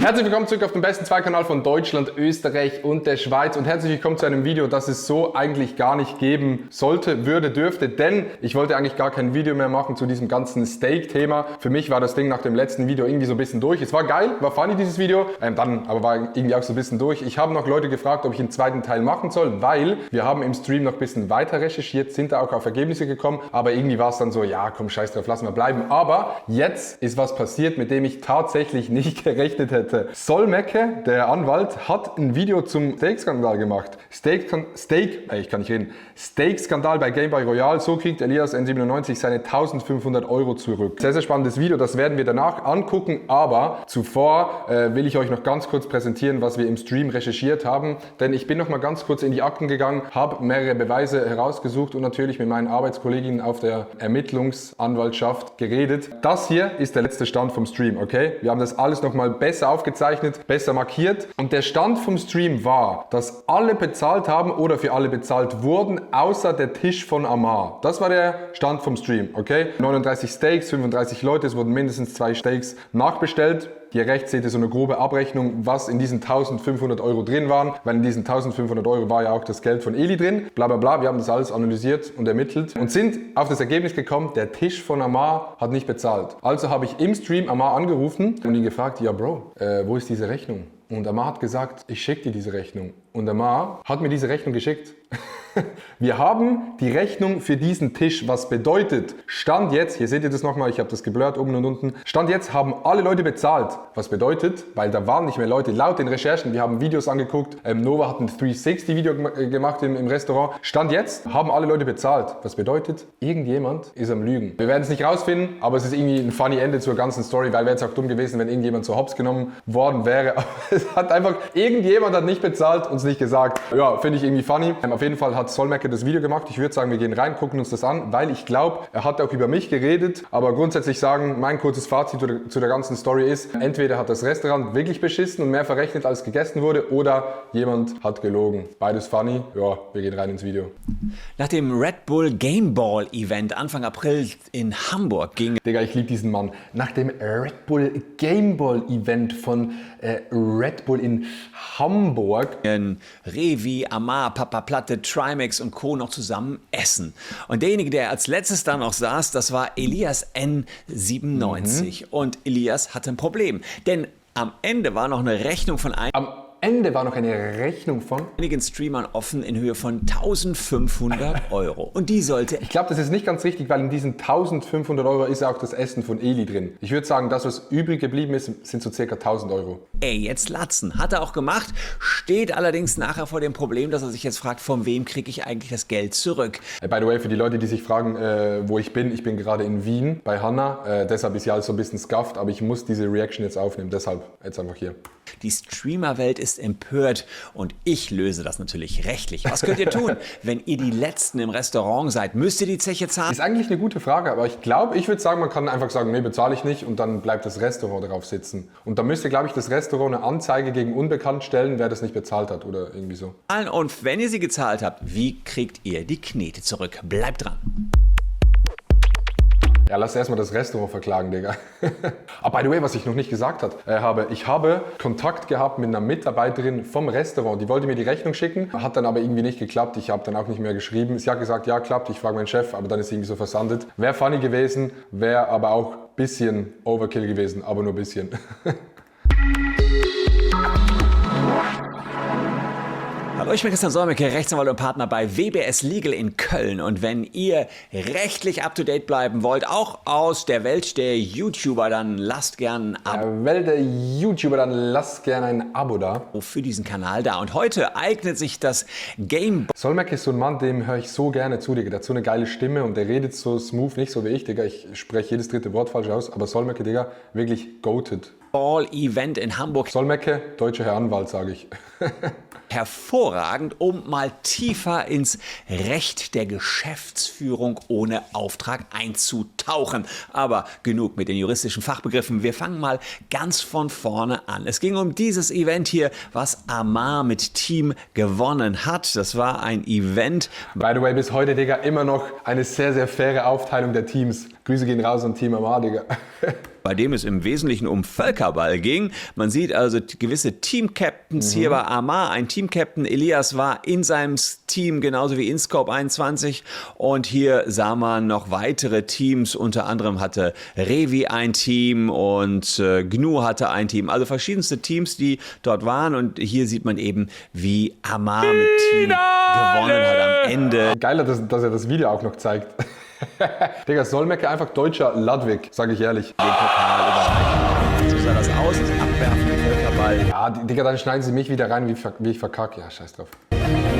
Herzlich willkommen zurück auf dem besten Zweikanal von Deutschland, Österreich und der Schweiz und herzlich willkommen zu einem Video, das es so eigentlich gar nicht geben sollte, würde, dürfte, denn ich wollte eigentlich gar kein Video mehr machen zu diesem ganzen Steak-Thema. Für mich war das Ding nach dem letzten Video irgendwie so ein bisschen durch. Es war geil, war funny dieses Video, dann aber war irgendwie auch so ein bisschen durch. Ich habe noch Leute gefragt, ob ich einen zweiten Teil machen soll, weil wir haben im Stream noch ein bisschen weiter recherchiert, sind da auch auf Ergebnisse gekommen, aber irgendwie war es dann so, ja komm, scheiß drauf, lassen wir bleiben. Aber jetzt ist was passiert, mit dem ich tatsächlich nicht gerechnet hätte. Solmecke, der Anwalt, hat ein Video zum Steak-Skandal gemacht. Steak-Skandal bei Game Boy Royal. So kriegt Elias N97 seine 1500 Euro zurück. Sehr, sehr spannendes Video, das werden wir danach angucken. Aber zuvor will ich euch noch ganz kurz präsentieren, was wir im Stream recherchiert haben. Denn ich bin noch mal ganz kurz in die Akten gegangen, habe mehrere Beweise herausgesucht und natürlich mit meinen Arbeitskolleginnen auf der Ermittlungsanwaltschaft geredet. Das hier ist der letzte Stand vom Stream, okay? Wir haben das alles noch mal besser aufgezeichnet, besser markiert. Und der Stand vom Stream war, dass alle bezahlt haben oder für alle bezahlt wurden, außer der Tisch von Amar. Das war der Stand vom Stream, okay? 39 Steaks, 35 Leute, es wurden mindestens 2 Steaks nachbestellt. Hier rechts seht ihr so eine grobe Abrechnung, was in diesen 1500 Euro drin waren, weil in diesen 1500 Euro war ja auch das Geld von Eli drin, bla bla bla. Wir haben das alles analysiert und ermittelt und sind auf das Ergebnis gekommen, der Tisch von Amar hat nicht bezahlt. Also habe ich im Stream Amar angerufen und ihn gefragt, ja Bro, wo ist diese Rechnung? Und Amar hat gesagt, ich schicke dir diese Rechnung. Und Amar hat mir diese Rechnung geschickt. Wir haben die Rechnung für diesen Tisch, was bedeutet, Stand jetzt, hier seht ihr das nochmal, ich habe das geblurrt oben und unten, Stand jetzt haben alle Leute bezahlt. Was bedeutet, weil da waren nicht mehr Leute, laut den Recherchen, wir haben Videos angeguckt, Nova hat ein 360-Video gemacht im Restaurant. Stand jetzt haben alle Leute bezahlt. Was bedeutet, irgendjemand ist am Lügen. Wir werden es nicht rausfinden, aber es ist irgendwie ein funny Ende zur ganzen Story, weil wäre jetzt auch dumm gewesen, wenn irgendjemand so hops genommen worden wäre. Es hat einfach, irgendjemand hat nicht bezahlt, uns nicht gesagt. Ja, finde ich irgendwie funny. Auf jeden Fall hat Solmecke das Video gemacht. Ich würde sagen, wir gehen rein, gucken uns das an, weil ich glaube, er hat auch über mich geredet. Aber grundsätzlich sagen, mein kurzes Fazit zu der ganzen Story ist, entweder hat das Restaurant wirklich beschissen und mehr verrechnet, als gegessen wurde, oder jemand hat gelogen. Beides funny. Ja, wir gehen rein ins Video. Nach dem Red Bull Game Ball Event Anfang April in Hamburg ging... Digga, ich liebe diesen Mann. Nach dem Red Bull Game Ball Event von Red Bull in Hamburg. Revi, Amar, Papa Platte, Trimax und Co. noch zusammen essen. Und derjenige, der als letztes da noch saß, das war Elias N97. Und Elias hatte ein Problem. Denn am Ende war noch eine Rechnung von Ende war noch eine Rechnung von einigen Streamern offen in Höhe von 1500 Euro. Und die sollte... Ich glaube, das ist nicht ganz richtig, weil in diesen 1500 Euro ist ja auch das Essen von Eli drin. Ich würde sagen, das, was übrig geblieben ist, sind so circa 1000 Euro. Jetzt latzen. Hat er auch gemacht, steht allerdings nachher vor dem Problem, dass er sich jetzt fragt, von wem kriege ich eigentlich das Geld zurück? By the way, für die Leute, die sich fragen, wo ich bin gerade in Wien bei Hanna. Deshalb ist ja alles so ein bisschen scuffed, aber ich muss diese Reaction jetzt aufnehmen. Deshalb jetzt einfach hier. Die Streamerwelt ist empört und ich löse das natürlich rechtlich. Was könnt ihr tun, wenn ihr die Letzten im Restaurant seid? Müsst ihr die Zeche zahlen? Ist eigentlich eine gute Frage, aber ich glaube, ich würde sagen, man kann einfach sagen, nee, bezahle ich nicht und dann bleibt das Restaurant darauf sitzen. Und dann müsste, glaube ich, das Restaurant eine Anzeige gegen Unbekannt stellen, wer das nicht bezahlt hat oder irgendwie so. Und wenn ihr sie gezahlt habt, wie kriegt ihr die Knete zurück? Bleibt dran. Ja, lass erstmal das Restaurant verklagen, Digga. Aber by the way, was ich noch nicht gesagt habe, ich habe Kontakt gehabt mit einer Mitarbeiterin vom Restaurant. Die wollte mir die Rechnung schicken, hat dann aber irgendwie nicht geklappt. Ich habe dann auch nicht mehr geschrieben. Sie hat gesagt, ja, klappt, ich frage meinen Chef, aber dann ist sie irgendwie so versandet. Wäre funny gewesen, wäre aber auch ein bisschen Overkill gewesen, aber nur ein bisschen. Hallo, ich bin Christian Solmecke, Rechtsanwalt und Partner bei WBS Legal in Köln. Und wenn ihr rechtlich up-to-date bleiben wollt, auch aus der Welt der YouTuber, dann lasst gern ein Abo da. Für diesen Kanal da. Und heute eignet sich das Game... Solmecke ist so ein Mann, dem höre ich so gerne zu, Digga. Der hat so eine geile Stimme und der redet so smooth, nicht so wie ich, Digga. Ich spreche jedes dritte Wort falsch aus, aber Solmecke, Digga, wirklich goated. Ball-Event in Hamburg. Solmecke, deutscher Herr Anwalt, sage ich. Hervorragend, um mal tiefer ins Recht der Geschäftsführung ohne Auftrag einzutauchen. Aber genug mit den juristischen Fachbegriffen. Wir fangen mal ganz von vorne an. Es ging um dieses Event hier, was Amar mit Team gewonnen hat. Das war ein Event. By the way, bis heute, Digga, immer noch eine sehr, sehr faire Aufteilung der Teams. Grüße gehen raus an Team Amar, Digga. Bei dem es im Wesentlichen um Völkerball ging. Man sieht also gewisse Team-Captains. Hier war Amar ein Team-Captain. Elias war in seinem Team, genauso wie InScope 21. Und hier sah man noch weitere Teams. Unter anderem hatte Revi ein Team und Gnu hatte ein Team. Also verschiedenste Teams, die dort waren. Und hier sieht man eben, wie Amar mit Team gewonnen hat am Ende. Geiler, dass er das Video auch noch zeigt. Digga, Solmecke einfach deutscher Ludwig, sage ich ehrlich. Den Pokal überreichen. So sah das aus, das Abwerfen im Völkerball. Ja, Digga, dann schneiden sie mich wieder rein, wie ich verkacke. Ja, scheiß drauf.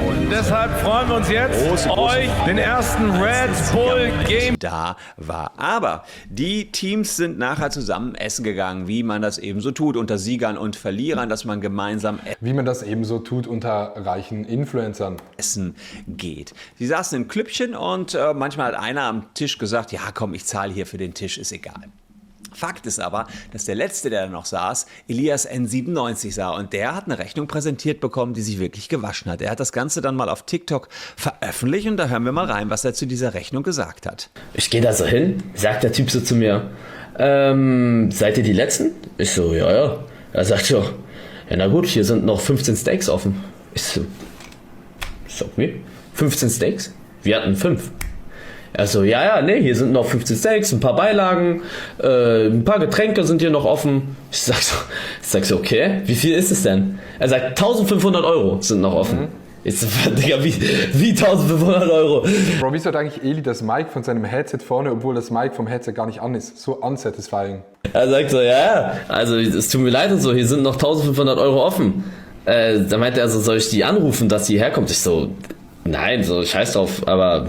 Und deshalb freuen wir uns jetzt, euch den ersten Red Bull Game Da war. Aber die Teams sind nachher zusammen essen gegangen, wie man das eben so tut, unter Siegern und Verlierern, dass man gemeinsam Wie man das eben so tut unter reichen Influencern. essen geht. Sie saßen im Klüppchen und manchmal hat einer am Tisch gesagt, ja komm, ich zahle hier für den Tisch, ist egal. Fakt ist aber, dass der Letzte, der da noch saß, Elias N97 sah und der hat eine Rechnung präsentiert bekommen, die sich wirklich gewaschen hat. Er hat das Ganze dann mal auf TikTok veröffentlicht und da hören wir mal rein, was er zu dieser Rechnung gesagt hat. Ich gehe da so hin, sagt der Typ so zu mir, seid ihr die Letzten? Ich so, ja. Er sagt so, ja na gut, hier sind noch 15 Steaks offen. Ich so, okay, 15 Steaks? Wir hatten 5. Also nee, hier sind noch 15 Steaks, ein paar Beilagen, ein paar Getränke sind hier noch offen. Ich sag so, okay, wie viel ist es denn? Er sagt, 1500 Euro sind noch offen. Ich so, Digga, wie 1500 Euro? Bro, wieso hat eigentlich Eli das Mic von seinem Headset vorne, obwohl das Mic vom Headset gar nicht an ist? So unsatisfying. Er sagt so, also es tut mir leid und so, hier sind noch 1500 Euro offen. Da meinte er so, soll ich die anrufen, dass sie herkommt? Ich so, nein, so scheiß drauf, aber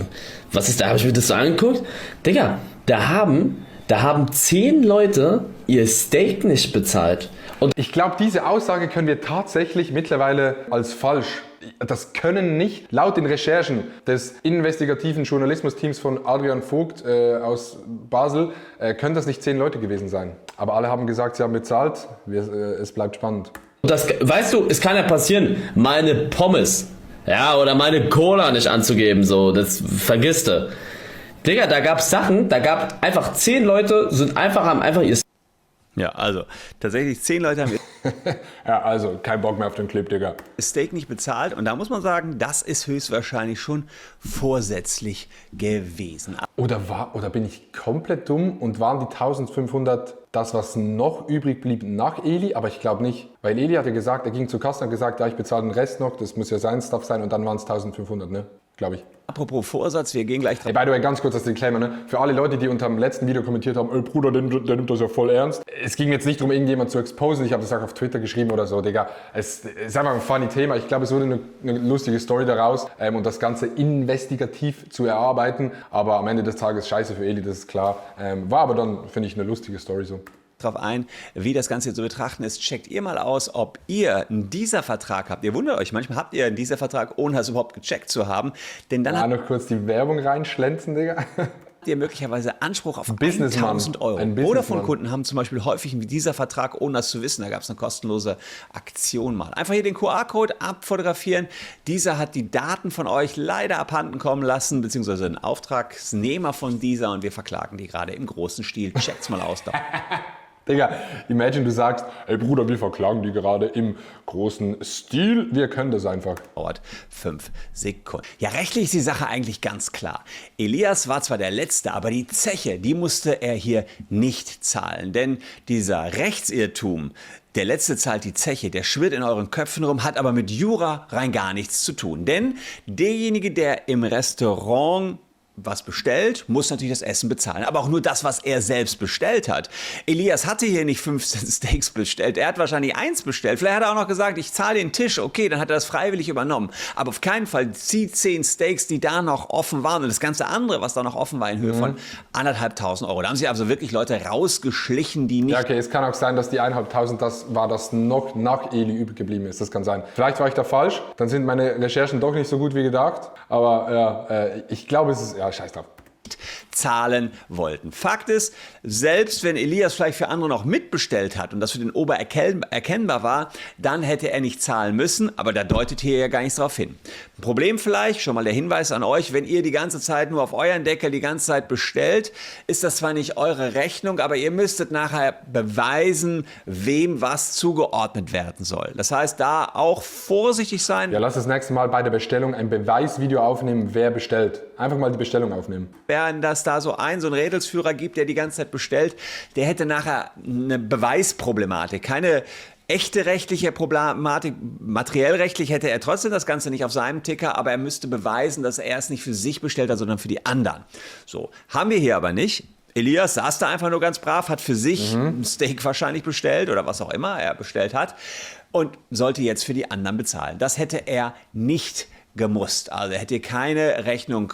was ist da? Habe ich mir das so angeguckt? Digga, da haben 10 Leute ihr Steak nicht bezahlt. Und Ich glaube, diese Aussage können wir tatsächlich mittlerweile als falsch. Das können nicht, laut den Recherchen des investigativen Journalismus-Teams von Adrian Vogt aus Basel, können das nicht 10 Leute gewesen sein. Aber alle haben gesagt, sie haben bezahlt. Es bleibt spannend. das, weißt du, es kann ja passieren, meine Pommes, oder meine Cola nicht anzugeben, so, das vergisst du. Digga, da gab's Sachen, da gab einfach 10 Leute, haben einfach ihr Ja, also tatsächlich 10 Leute haben Ja, also kein Bock mehr auf den Clip, Digga. ihr Steak nicht bezahlt und da muss man sagen, das ist höchstwahrscheinlich schon vorsätzlich gewesen. Oder bin ich komplett dumm und waren die 1500 das, was noch übrig blieb nach Eli? Aber ich glaube nicht. Weil Eli hatte gesagt, er ging zur Kasse und hat gesagt, ja, ich bezahle den Rest noch, das muss ja sein Stuff sein und dann waren es 1500, ne? Glaube ich. Apropos Vorsatz, wir gehen gleich drauf. Hey, by the way, ganz kurz das Disclaimer, ne? Für alle Leute, die unter dem letzten Video kommentiert haben, Bruder, der nimmt das ja voll ernst. Es ging jetzt nicht darum, irgendjemand zu exposen. Ich habe das auch auf Twitter geschrieben oder so, Digga. Es ist einfach ein funny Thema. Ich glaube, es wurde eine lustige Story daraus und das Ganze investigativ zu erarbeiten. Aber am Ende des Tages scheiße für Eli, das ist klar. War aber dann, finde ich, eine lustige Story so. Drauf ein, wie das Ganze zu betrachten ist. Checkt ihr mal aus, ob ihr einen Dieser-Vertrag habt. Ihr wundert euch, manchmal habt ihr einen Dieser-Vertrag, ohne das überhaupt gecheckt zu haben. Denn dann habt Noch kurz die Werbung reinschlänzen, Digga. ihr möglicherweise Anspruch auf Businessman. 1000 Euro. Ein Businessman. Vodafone-Kunden haben zum Beispiel häufig einen Dieser-Vertrag, ohne das zu wissen. Da gab es eine kostenlose Aktion mal. Einfach hier den QR-Code abfotografieren. Dieser hat die Daten von euch leider abhanden kommen lassen, beziehungsweise einen Auftragsnehmer von dieser und wir verklagen die gerade im großen Stil. Checkt's mal aus. Digga, imagine du sagst, ey Bruder, wir verklagen die gerade im großen Stil. Wir können das einfach. Dauert 5 Sekunden. Ja, rechtlich ist die Sache eigentlich ganz klar. Elias war zwar der Letzte, aber die Zeche, die musste er hier nicht zahlen. Denn dieser Rechtsirrtum, der Letzte zahlt die Zeche, der schwirrt in euren Köpfen rum, hat aber mit Jura rein gar nichts zu tun. Denn derjenige, der im Restaurant was bestellt, muss natürlich das Essen bezahlen. Aber auch nur das, was er selbst bestellt hat. Elias hatte hier nicht 15 Steaks bestellt. Er hat wahrscheinlich 1 bestellt. Vielleicht hat er auch noch gesagt, ich zahle den Tisch. Okay, dann hat er das freiwillig übernommen. Aber auf keinen Fall die 10 Steaks, die da noch offen waren und das ganze andere, was da noch offen war, in Höhe von 1.500 Euro. Da haben sich also wirklich Leute rausgeschlichen, die nicht... Ja, okay, es kann auch sein, dass die 1.500 das war, das noch nach Eli übrig geblieben ist. Das kann sein. Vielleicht war ich da falsch. Dann sind meine Recherchen doch nicht so gut wie gedacht. Aber ja, ich glaube, es ist... Ja, scheiß drauf. zahlen wollten. Fakt ist, selbst wenn Elias vielleicht für andere noch mitbestellt hat und das für den Ober erkennbar war, dann hätte er nicht zahlen müssen, aber da deutet hier ja gar nichts drauf hin. Problem vielleicht, schon mal der Hinweis an euch, wenn ihr die ganze Zeit nur auf euren Deckel die ganze Zeit bestellt, ist das zwar nicht eure Rechnung, aber ihr müsstet nachher beweisen, wem was zugeordnet werden soll. Das heißt, da auch vorsichtig sein. Ja, lass das nächste Mal bei der Bestellung ein Beweisvideo aufnehmen, wer bestellt. Einfach mal die Bestellung aufnehmen. Wenn das da so einen Rädelsführer gibt, der die ganze Zeit bestellt, der hätte nachher eine Beweisproblematik. Keine echte rechtliche Problematik, materiell rechtlich hätte er trotzdem das Ganze nicht auf seinem Ticker, aber er müsste beweisen, dass er es nicht für sich bestellt hat, sondern für die anderen. So, haben wir hier aber nicht. Elias saß da einfach nur ganz brav, hat für sich ein Steak wahrscheinlich bestellt oder was auch immer er bestellt hat und sollte jetzt für die anderen bezahlen. Das hätte er nicht gemusst. Also er hätte keine Rechnung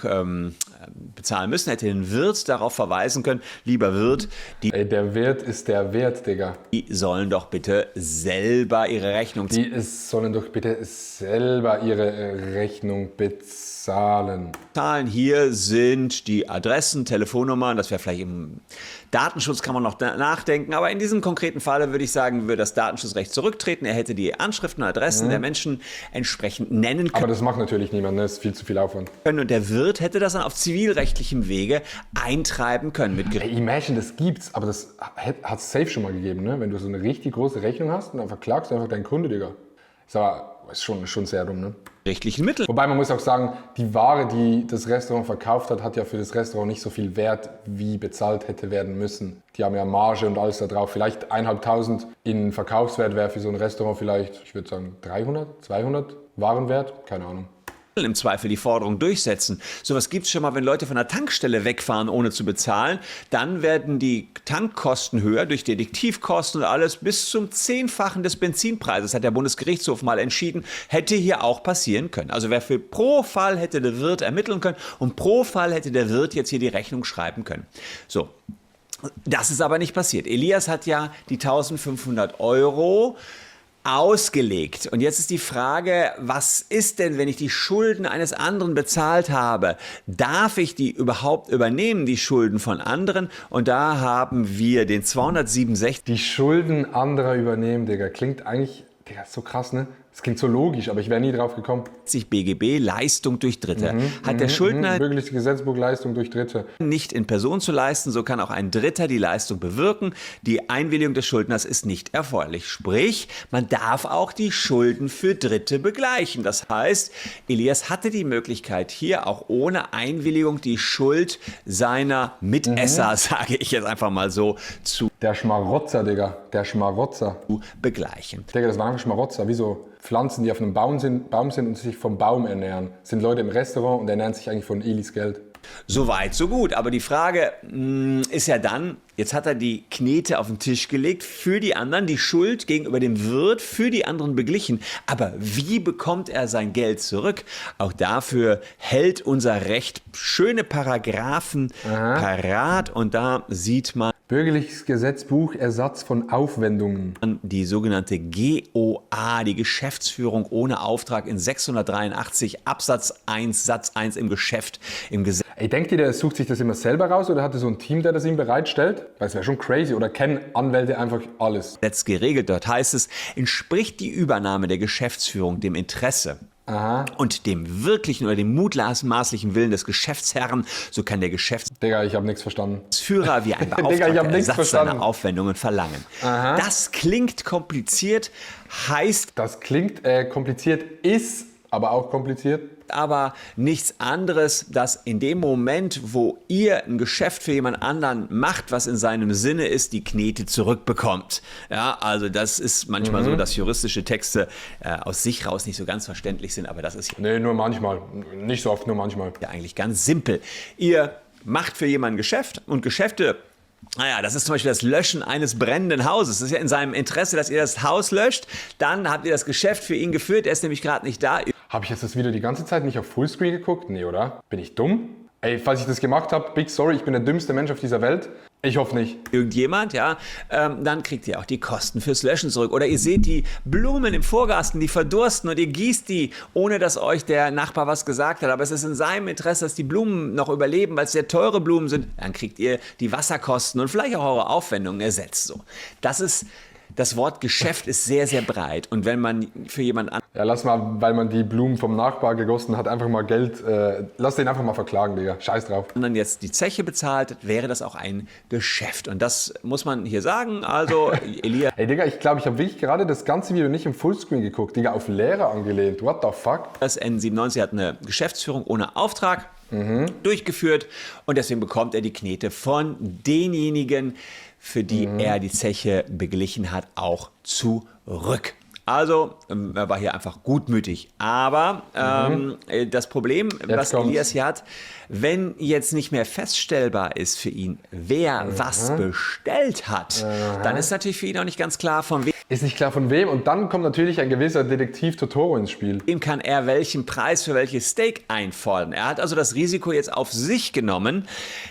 bezahlen müssen, hätte den Wirt darauf verweisen können, lieber Wirt, Ey, der Wirt ist der Wert, Digga. die sollen doch bitte selber ihre Rechnung Sollen doch bitte selber ihre Rechnung bezahlen. zahlen. Hier sind die Adressen, Telefonnummern, das wäre vielleicht im Datenschutz, kann man noch nachdenken, aber in diesem konkreten Falle würde ich sagen, würde das Datenschutzrecht zurücktreten. Er hätte die Anschriften und Adressen der Menschen entsprechend nennen Aber das macht natürlich niemand, ne? Das ist viel zu viel Aufwand. können und der Wirt hätte das dann auf zivilrechtlichem Wege eintreiben können. Mit Ey, imagine, das gibt's, aber das hat es safe schon mal gegeben, ne? Wenn du so eine richtig große Rechnung hast und dann verklagst du einfach deinen Kunde, Digga. Ist schon sehr dumm, ne? gerichtlichen Mitteln. Wobei man muss auch sagen, die Ware, die das Restaurant verkauft hat, hat ja für das Restaurant nicht so viel Wert, wie bezahlt hätte werden müssen. Die haben ja Marge und alles da drauf. Vielleicht 1.500 in Verkaufswert wäre für so ein Restaurant vielleicht, ich würde sagen 300, 200 Warenwert, keine Ahnung. Im Zweifel die Forderung durchsetzen. Sowas gibt es schon mal, wenn Leute von der Tankstelle wegfahren, ohne zu bezahlen. Dann werden die Tankkosten höher durch Detektivkosten und alles bis zum 10-fachen des Benzinpreises, hat der Bundesgerichtshof mal entschieden, hätte hier auch passieren können. Also wer für pro Fall hätte der Wirt ermitteln können und pro Fall hätte der Wirt jetzt hier die Rechnung schreiben können. So. Das ist aber nicht passiert. Elias hat ja die 1.500 € ausgelegt. Und jetzt ist die Frage, was ist denn, wenn ich die Schulden eines anderen bezahlt habe? Darf ich die überhaupt übernehmen, die Schulden von anderen? Und da haben wir den 267. Die Schulden anderer übernehmen, Digga, klingt eigentlich, Digga, ist so krass, ne? Das klingt so logisch, aber ich wäre nie drauf gekommen. BGB, Leistung durch Dritte. Hat der Schuldner Bürgerliches Gesetzbuch, Leistung durch Dritte. nicht in Person zu leisten, so kann auch ein Dritter die Leistung bewirken. Die Einwilligung des Schuldners ist nicht erforderlich. Sprich, man darf auch die Schulden für Dritte begleichen. Das heißt, Elias hatte die Möglichkeit, hier auch ohne Einwilligung die Schuld seiner Mitesser, sage ich jetzt einfach mal so, zu Der Schmarotzer, Digga, der Schmarotzer. begleichen. Digga, das waren einfach Schmarotzer, wie so Pflanzen, die auf einem Baum sind und sich vom Baum ernähren. Das sind Leute im Restaurant und ernähren sich eigentlich von Elis Geld. So weit, so gut. Aber die Frage ist ja dann, jetzt hat er die Knete auf den Tisch gelegt, für die anderen die Schuld gegenüber dem Wirt, für die anderen beglichen. Aber wie bekommt er sein Geld zurück? Auch dafür hält unser Recht schöne Paragraphen parat und da sieht man Bürgerliches Gesetzbuch, Ersatz von Aufwendungen. die sogenannte GOA, die Geschäftsführung ohne Auftrag in 683 Absatz 1 Satz 1 im Geschäft, im Gesetz. Ey, denkt ihr, der sucht sich das immer selber raus oder hat er so ein Team, der das ihm bereitstellt? Weil es wäre schon crazy. Oder kennen Anwälte einfach alles? Gesetz geregelt. Dort heißt es, entspricht die Übernahme der Geschäftsführung dem Interesse und dem wirklichen oder dem mutmaßlichen Willen des Geschäftsherrn, so kann der Digga, ich habe nichts verstanden. Geschäftsführer wie ein Digga, ich Beauftragter hab nichts Ersatz seiner verstanden. Aufwendungen verlangen. Das klingt kompliziert, heißt Das klingt kompliziert, ist aber auch kompliziert. aber nichts anderes, dass in dem Moment, wo ihr ein Geschäft für jemand anderen macht, was in seinem Sinne ist, die Knete zurückbekommt. Ja, also das ist manchmal so, dass juristische Texte aus sich raus nicht so ganz verständlich sind, aber das ist Nee, nur manchmal. Nicht so oft, nur manchmal. ja eigentlich ganz simpel. Ihr macht für jemanden Geschäft und Geschäfte. Naja, das ist zum Beispiel das Löschen eines brennenden Hauses. Das ist ja in seinem Interesse, dass ihr das Haus löscht. Dann habt ihr das Geschäft für ihn geführt. Er ist nämlich gerade nicht da. Habe ich jetzt das Video die ganze Zeit nicht auf Fullscreen geguckt? Nee, oder? Bin ich dumm? Ey, falls ich das gemacht habe, big sorry, ich bin der dümmste Mensch auf dieser Welt. Ich hoffe nicht. irgendjemand, ja, dann kriegt ihr auch die Kosten fürs Löschen zurück. Oder ihr seht die Blumen im Vorgarten, die verdursten und ihr gießt die, ohne dass euch der Nachbar was gesagt hat. Aber es ist in seinem Interesse, dass die Blumen noch überleben, weil es sehr teure Blumen sind. Dann kriegt ihr die Wasserkosten und vielleicht auch eure Aufwendungen ersetzt. So. Das Wort Geschäft ist sehr, sehr breit. Und wenn man für jemand Ja, lass mal, weil man die Blumen vom Nachbar gegossen hat, einfach mal Geld, lass den einfach mal verklagen, Digga. Scheiß drauf. anderen jetzt die Zeche bezahlt, wäre das auch ein Geschäft. Und das muss man hier sagen. Also, Elias Ey, Digga, ich glaube, ich habe wirklich gerade das ganze Video nicht im Fullscreen geguckt. Digga, auf Lehrer angelehnt. What the fuck? N97 hat eine Geschäftsführung ohne Auftrag durchgeführt. Und deswegen bekommt er die Knete von denjenigen, für die er die Zeche beglichen hat, auch zurück. Also, er war hier einfach gutmütig. Aber das Problem, was kommt's. Elias hier hat, wenn jetzt nicht mehr feststellbar ist für ihn, wer was bestellt hat, dann ist natürlich für ihn auch nicht ganz klar, von Ist nicht klar von wem. Und dann kommt natürlich ein gewisser Detektiv Totoro ins Spiel. wem kann er welchen Preis für welches Steak einfordern. Er hat also das Risiko jetzt auf sich genommen,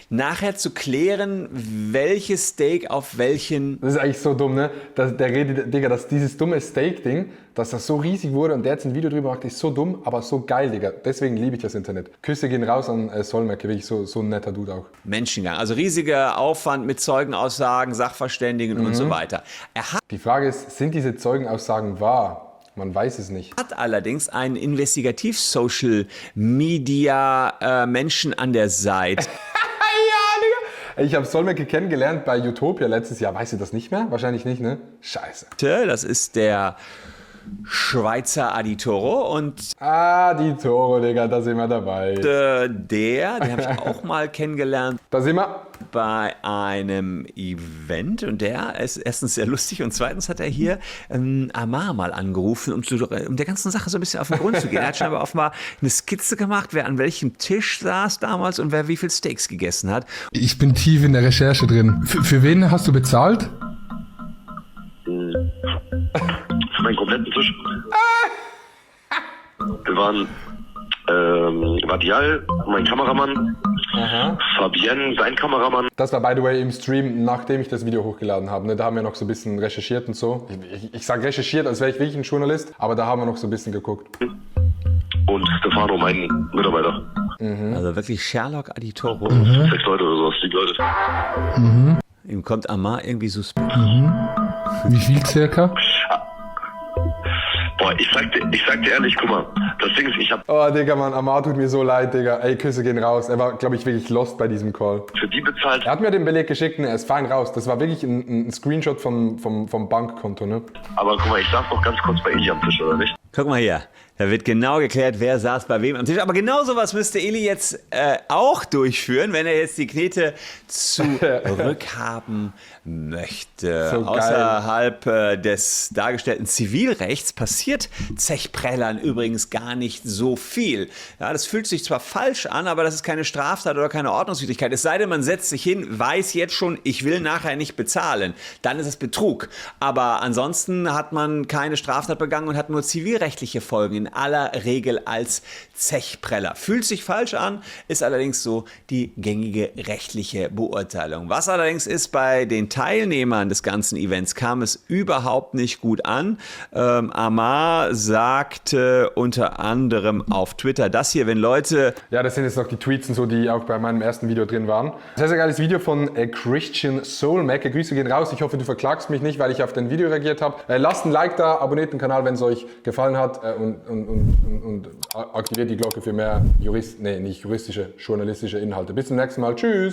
nachher zu klären, welches Steak auf welchen... Das ist eigentlich so dumm, ne? Der redet, Digga, dass dieses dumme Steak-Ding, dass das so riesig wurde und der jetzt ein Video drüber macht, ist so dumm, aber so geil, Digga. Deswegen liebe ich das Internet. Küsse gehen raus an Solmecke, wirklich so ein netter Dude auch. Menschengang. Also riesiger Aufwand mit Zeugenaussagen, Sachverständigen und so weiter. Er Die Frage ist, sind diese Zeugenaussagen wahr? Man weiß es nicht. hat allerdings einen Investigativ-Social-Media-Menschen an der Seite. Ich habe Solmecke kennengelernt bei Utopia letztes Jahr. Weißt du das nicht mehr? Wahrscheinlich nicht, ne? Scheiße. Das ist der Schweizer Aditoro und Ah, die Toro, Digga, da sind wir dabei. den habe ich auch mal kennengelernt Da sind wir. bei einem Event und der ist erstens sehr lustig und zweitens hat er hier Amar mal angerufen, um der ganzen Sache so ein bisschen auf den Grund zu gehen. Er hat schon aber offenbar eine Skizze gemacht, wer an welchem Tisch saß damals und wer wie viel Steaks gegessen hat. Ich bin tief in der Recherche drin. Für wen hast du bezahlt? Für meinen kompletten Tisch. Wir waren Vadial, mein Kameramann, Fabienne, sein Kameramann. Das war, by the way, im Stream, nachdem ich das Video hochgeladen habe. Ne? Da haben wir noch so ein bisschen recherchiert und so. Ich sage recherchiert, als wäre ich wirklich ein Journalist, aber da haben wir noch so ein bisschen geguckt. Und Stefano, mein Mitarbeiter. Also wirklich Sherlock Aditoro. 6 Leute oder sowas, 7 Leute. Ihm kommt Amar irgendwie suspekt. Wie viel circa? Boah, ich sag dir ehrlich, guck mal, das Ding ist, ich habe Oh, Digga, Mann, Amar tut mir so leid, Digga. Ey, Küsse gehen raus. Er war, glaube ich, wirklich lost bei diesem Call. für die bezahlt, Er hat mir den Beleg geschickt und er ist fein raus. Das war wirklich ein Screenshot vom Bankkonto, ne? aber guck mal, ich saß noch ganz kurz bei Eli am Tisch, oder nicht? Guck mal hier, da wird genau geklärt, wer saß bei wem am Tisch. Aber genau sowas müsste Eli jetzt auch durchführen, wenn er jetzt die Knete zurückhaben möchte. So geil. Außerhalb des dargestellten Zivilrechts passiert Zechprellern übrigens gar nicht so viel. Ja, das fühlt sich zwar falsch an, aber das ist keine Straftat oder keine Ordnungswidrigkeit. Es sei denn, man setzt sich hin, weiß jetzt schon, ich will nachher nicht bezahlen. Dann ist es Betrug. Aber ansonsten hat man keine Straftat begangen und hat nur zivilrechtliche Folgen, in aller Regel als Zechpreller. Fühlt sich falsch an, ist allerdings so die gängige rechtliche Beurteilung. Was allerdings ist, bei den Teilnehmern des ganzen Events kam es überhaupt nicht gut an. Amar sagte unter anderem auf Twitter das hier, wenn Leute... Ja, das sind jetzt noch die Tweets und so, die auch bei meinem ersten Video drin waren. Sehr, sehr geiles Video von Christian Soulmecke. Grüße gehen raus. Ich hoffe, du verklagst mich nicht, weil ich auf dein Video reagiert habe. Lasst ein Like da, abonniert den Kanal, wenn es euch gefallen hat und aktiviert die Glocke für mehr nicht juristische, journalistische Inhalte. Bis zum nächsten Mal. Tschüss!